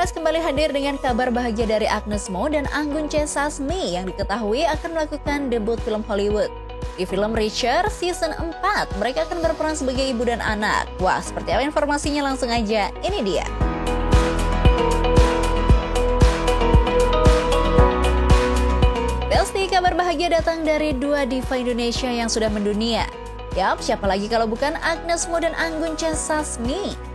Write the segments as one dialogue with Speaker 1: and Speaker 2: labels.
Speaker 1: Express kembali hadir dengan kabar bahagia dari Agnes Mo dan Anggun C. Sasmi yang diketahui akan melakukan debut film Hollywood. Di film Reacher season 4, mereka akan berperan sebagai ibu dan anak. Wah, seperti apa informasinya? Langsung aja, ini dia. Besti, kabar bahagia datang dari dua diva Indonesia yang sudah mendunia. Yap, siapa lagi kalau bukan Agnes Mo dan Anggun C. Sasmi.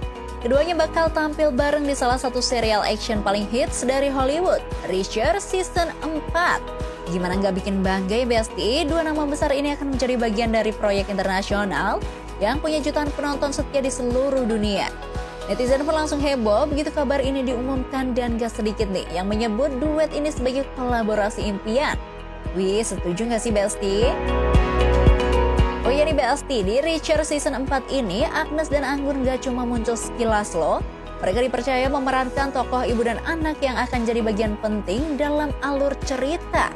Speaker 1: Keduanya bakal tampil bareng di salah satu serial action paling hits dari Hollywood, Reacher season 4. Gimana nggak bikin bangga ya Besti? Dua nama besar ini akan menjadi bagian dari proyek internasional yang punya jutaan penonton setia di seluruh dunia. Netizen pun langsung heboh begitu kabar ini diumumkan dan gak sedikit nih yang menyebut duet ini sebagai kolaborasi impian. Wih, setuju nggak sih Besti? Oh iya nih Besti, di Reacher season 4 ini Agnes dan Anggun gak cuma muncul sekilas loh. Mereka dipercaya memerankan tokoh ibu dan anak yang akan jadi bagian penting dalam alur cerita.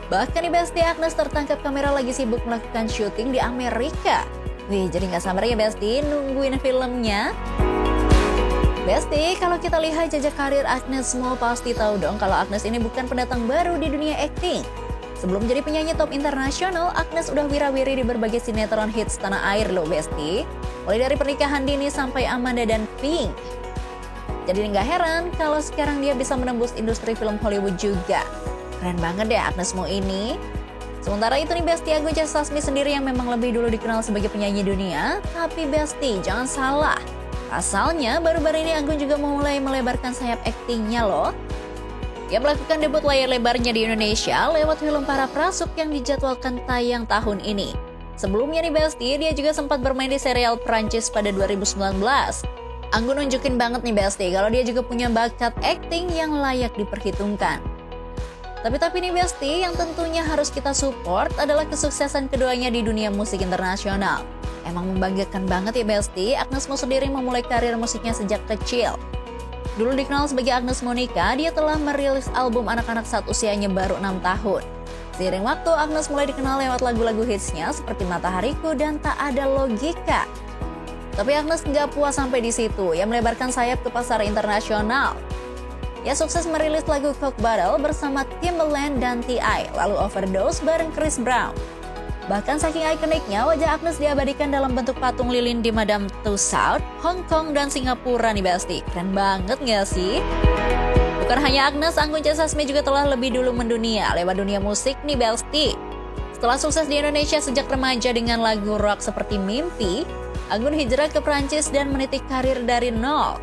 Speaker 1: Bahkan nih Besti, Agnes tertangkap kamera lagi sibuk melakukan syuting di Amerika. Wih, jadi gak sabar ya Besti nungguin filmnya. Besti, kalau kita lihat jejak karir Agnes Mo pasti tahu dong kalau Agnes ini bukan pendatang baru di dunia akting. Sebelum jadi penyanyi top internasional, Agnes udah wira-wiri di berbagai sinetron hits tanah air loh Besti. Mulai dari Pernikahan Dini sampai Amanda dan Pink. Jadi nggak heran kalau sekarang dia bisa menembus industri film Hollywood juga. Keren banget deh Agnes Mo ini. Sementara itu nih Besti, Anggun C. Sasmi sendiri yang memang lebih dulu dikenal sebagai penyanyi dunia. Tapi Besti, jangan salah. Pasalnya baru-baru ini Anggun juga mulai melebarkan sayap aktingnya loh. Dia melakukan debut layar lebarnya di Indonesia lewat film Para Prasuk yang dijadwalkan tayang tahun ini. Sebelumnya nih Besti, dia juga sempat bermain di serial Prancis pada 2019. Anggun nunjukin banget nih Besti kalau dia juga punya bakat akting yang layak diperhitungkan. Tapi nih Besti, yang tentunya harus kita support adalah kesuksesan keduanya di dunia musik internasional. Emang membanggakan banget ya Besti, Agnes Mo sendiri memulai karir musiknya sejak kecil. Dulu dikenal sebagai Agnes Monica, dia telah merilis album anak-anak saat usianya baru 6 tahun. Seiring waktu, Agnes mulai dikenal lewat lagu-lagu hitsnya seperti Matahariku dan Tak Ada Logika. Tapi Agnes nggak puas sampai di situ, ia melebarkan sayap ke pasar internasional. Ia sukses merilis lagu Coke Bottle bersama Timbaland dan T.I., lalu Overdose bareng Chris Brown. Bahkan saking ikoniknya, wajah Agnes diabadikan dalam bentuk patung lilin di Madame Tussauds, Hong Kong, dan Singapura nih Besti. Keren banget gak sih? Bukan hanya Agnes, Anggun C. Sasmi juga telah lebih dulu mendunia lewat dunia musik nih Besti. Setelah sukses di Indonesia sejak remaja dengan lagu rock seperti Mimpi, Anggun hijrah ke Prancis dan meniti karir dari nol.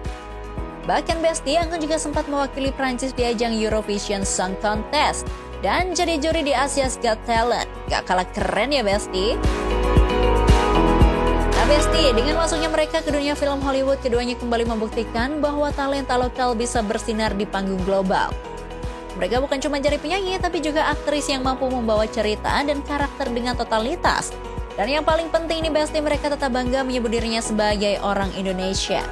Speaker 1: Bahkan Besti, Anggun juga sempat mewakili Prancis di ajang Eurovision Song Contest dan jadi juri di Asia's Got Talent. Gak kalah keren ya Besti. Nah Besti, dengan masuknya mereka ke dunia film Hollywood, keduanya kembali membuktikan bahwa talenta lokal bisa bersinar di panggung global. Mereka bukan cuma jadi penyanyi, tapi juga aktris yang mampu membawa cerita dan karakter dengan totalitas. Dan yang paling penting nih Besti, mereka tetap bangga menyebut dirinya sebagai orang Indonesia.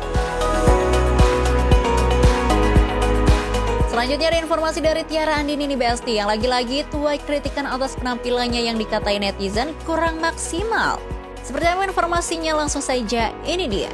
Speaker 1: Selanjutnya ada informasi dari Tiara Andini nih Besti yang lagi-lagi tuai kritikan atas penampilannya yang dikatai netizen kurang maksimal. Seperti apa informasinya, langsung saja ini dia.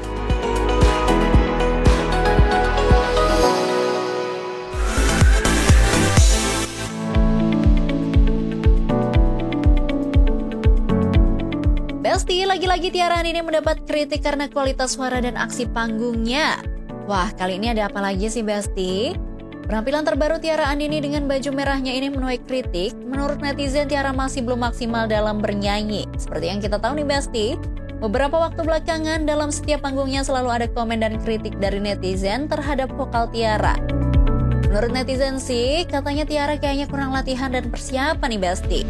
Speaker 1: Besti, lagi-lagi Tiara Andini mendapat kritik karena kualitas suara dan aksi panggungnya. Wah, kali ini ada apa lagi sih Besti? Penampilan terbaru Tiara Andini dengan baju merahnya ini menuai kritik. Menurut netizen, Tiara masih belum maksimal dalam bernyanyi. Seperti yang kita tahu nih Besti, beberapa waktu belakangan dalam setiap panggungnya selalu ada komen dan kritik dari netizen terhadap vokal Tiara. Menurut netizen sih, katanya Tiara kayaknya kurang latihan dan persiapan nih Besti.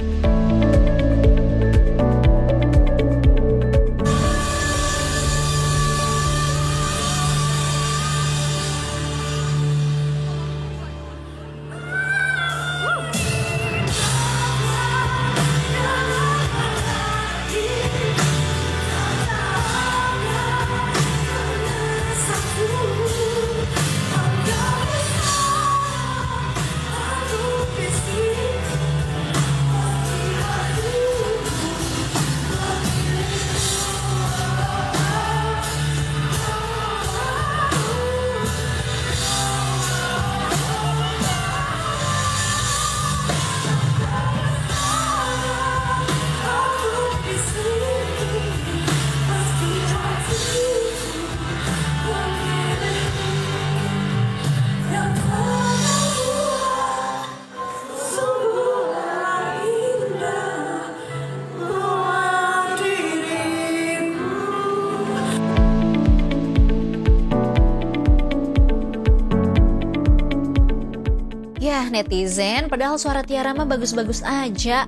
Speaker 1: Yah netizen, padahal suara Tiara mah bagus-bagus aja.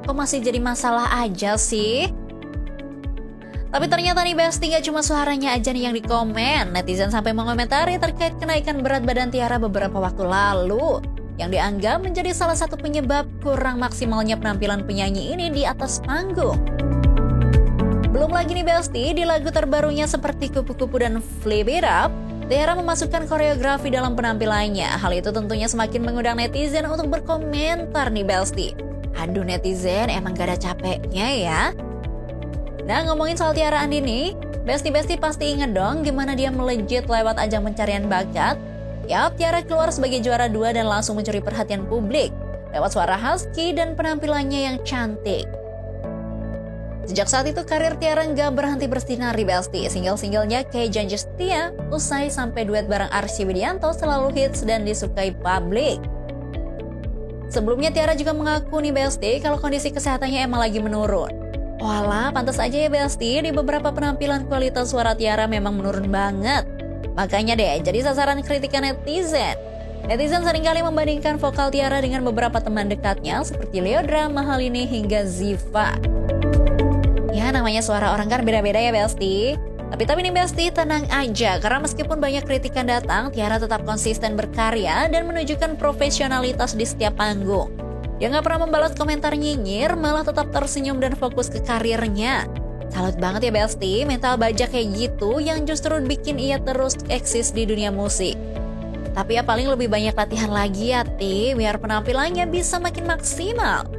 Speaker 1: Kok masih jadi masalah aja sih? Tapi ternyata nih Besti, gak cuma suaranya aja nih yang dikomen. Netizen sampai mengomentari terkait kenaikan berat badan Tiara beberapa waktu lalu, yang dianggap menjadi salah satu penyebab kurang maksimalnya penampilan penyanyi ini di atas panggung. Belum lagi nih Besti, di lagu terbarunya seperti Kupu-Kupu dan Flip It Up, Tiara memasukkan koreografi dalam penampilannya. Hal itu tentunya semakin mengundang netizen untuk berkomentar nih Besti. Aduh netizen, emang gak ada capeknya ya. Nah ngomongin soal Tiara Andini, Besti pasti inget dong gimana dia melejit lewat ajang pencarian bakat. Yap, Tiara keluar sebagai juara 2 dan langsung mencuri perhatian publik lewat suara husky dan penampilannya yang cantik. Sejak saat itu karir Tiara nggak berhenti bersinar di Besti. Single-singlenya kayak Janji Setia, usai sampai duet bareng Arsy Widianto selalu hits dan disukai publik. Sebelumnya Tiara juga mengaku nih Besti kalau kondisi kesehatannya emang lagi menurun. Walah, pantas aja ya Besti, di beberapa penampilan kualitas suara Tiara memang menurun banget. Makanya deh jadi sasaran kritikan netizen. Netizen seringkali membandingkan vokal Tiara dengan beberapa teman dekatnya seperti Lyodra, Mahalini hingga Ziva. Ya namanya suara orang kan beda-beda ya Besti. Tapi nih Besti, tenang aja, karena meskipun banyak kritikan datang, Tiara tetap konsisten berkarya dan menunjukkan profesionalitas di setiap panggung. Dia gak pernah membalas komentar nyinyir, malah tetap tersenyum dan fokus ke karirnya. Salut banget ya Besti, mental baja kayak gitu yang justru bikin ia terus eksis di dunia musik. Tapi ya paling lebih banyak latihan lagi ya Ti, biar penampilannya bisa makin maksimal.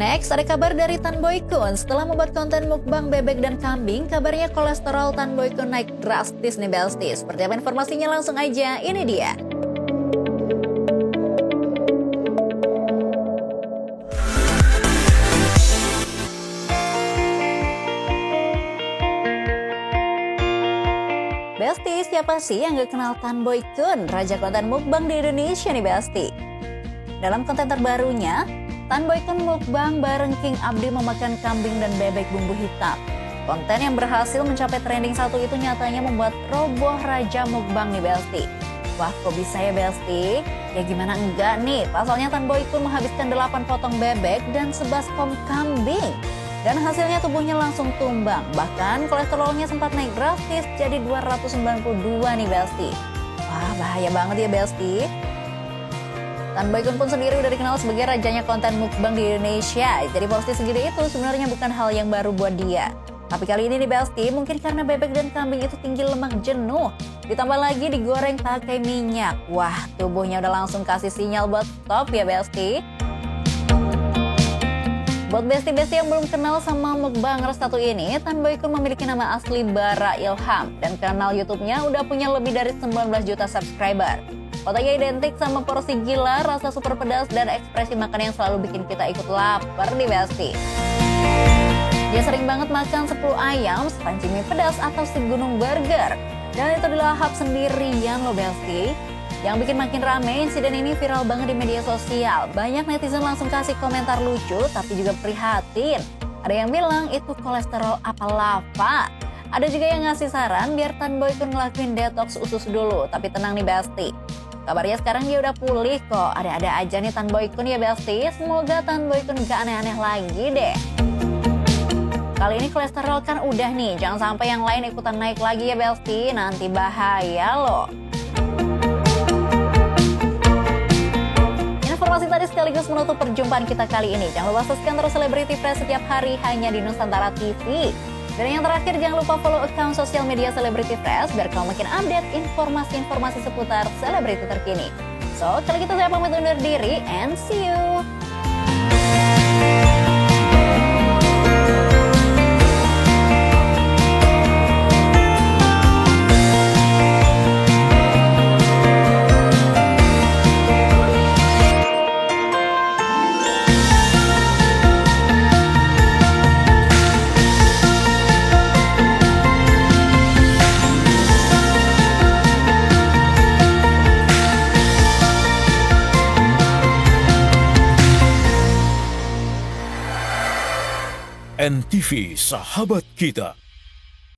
Speaker 1: Next, ada kabar dari Tan Boy Kun. Setelah membuat konten mukbang bebek dan kambing, kabarnya kolesterol Tan Boy Kun naik drastis nih Besti. Seperti apa informasinya, langsung aja, ini dia. Besti, siapa sih yang gak kenal Tan Boy Kun, raja konten mukbang di Indonesia nih Besti? Dalam konten terbarunya, Tan Boy Kun mukbang bareng King Abdi memakan kambing dan bebek bumbu hitam. Konten yang berhasil mencapai trending 1 itu nyatanya membuat roboh raja mukbang nih Besti. Wah kok bisa ya Besti? Ya gimana enggak nih, pasalnya Tan Boy Kun menghabiskan 8 potong bebek dan 11 kom kambing. Dan hasilnya tubuhnya langsung tumbang, bahkan kolesterolnya sempat naik drastis jadi 292 nih Besti. Wah bahaya banget ya Besti. Tan Boy Kun pun sendiri udah dikenal sebagai rajanya konten mukbang di Indonesia. Jadi porsi segede itu sebenarnya bukan hal yang baru buat dia. Tapi kali ini nih Besti, mungkin karena bebek dan kambing itu tinggi lemak jenuh, ditambah lagi digoreng pakai minyak. Wah, tubuhnya udah langsung kasih sinyal buat stop ya Besti. Buat Besti-Besti yang belum kenal sama mukbanger satu ini, Tan Boy Kun memiliki nama asli Bara Ilham. Dan kanal YouTube-nya udah punya lebih dari 19 juta subscriber. Fotonya identik sama porsi gila, rasa super pedas, dan ekspresi makan yang selalu bikin kita ikut lapar nih Besti. Dia sering banget makan 10 ayam, sepanci mie pedas, atau segunung burger. Dan itu dilahap sendirian loh Besti. Yang bikin makin rame, insiden ini viral banget di media sosial. Banyak netizen langsung kasih komentar lucu, tapi juga prihatin. Ada yang bilang itu kolesterol apa lava. Ada juga yang ngasih saran biar Tan Boy Kun ngelakuin detox usus dulu. Tapi tenang nih Besti, kabarnya sekarang dia udah pulih kok. Ada-ada aja nih Tan Boy Kun ya Besti. Semoga Tan Boy Kun gak aneh-aneh lagi deh. Kali ini kolesterol kan udah nih, jangan sampai yang lain ikutan naik lagi ya Besti. Nanti bahaya loh. Informasi tadi sekaligus menutup perjumpaan kita kali ini. Jangan lupa subscribe terus Celebrity Fresh setiap hari hanya di Nusantara TV. Dan yang terakhir, jangan lupa follow account sosial media Celebrity Fresh biar kamu makin update informasi-informasi seputar selebriti terkini. So, kali gitu saya pamit undur diri and see you.
Speaker 2: NTV Sahabat Kita.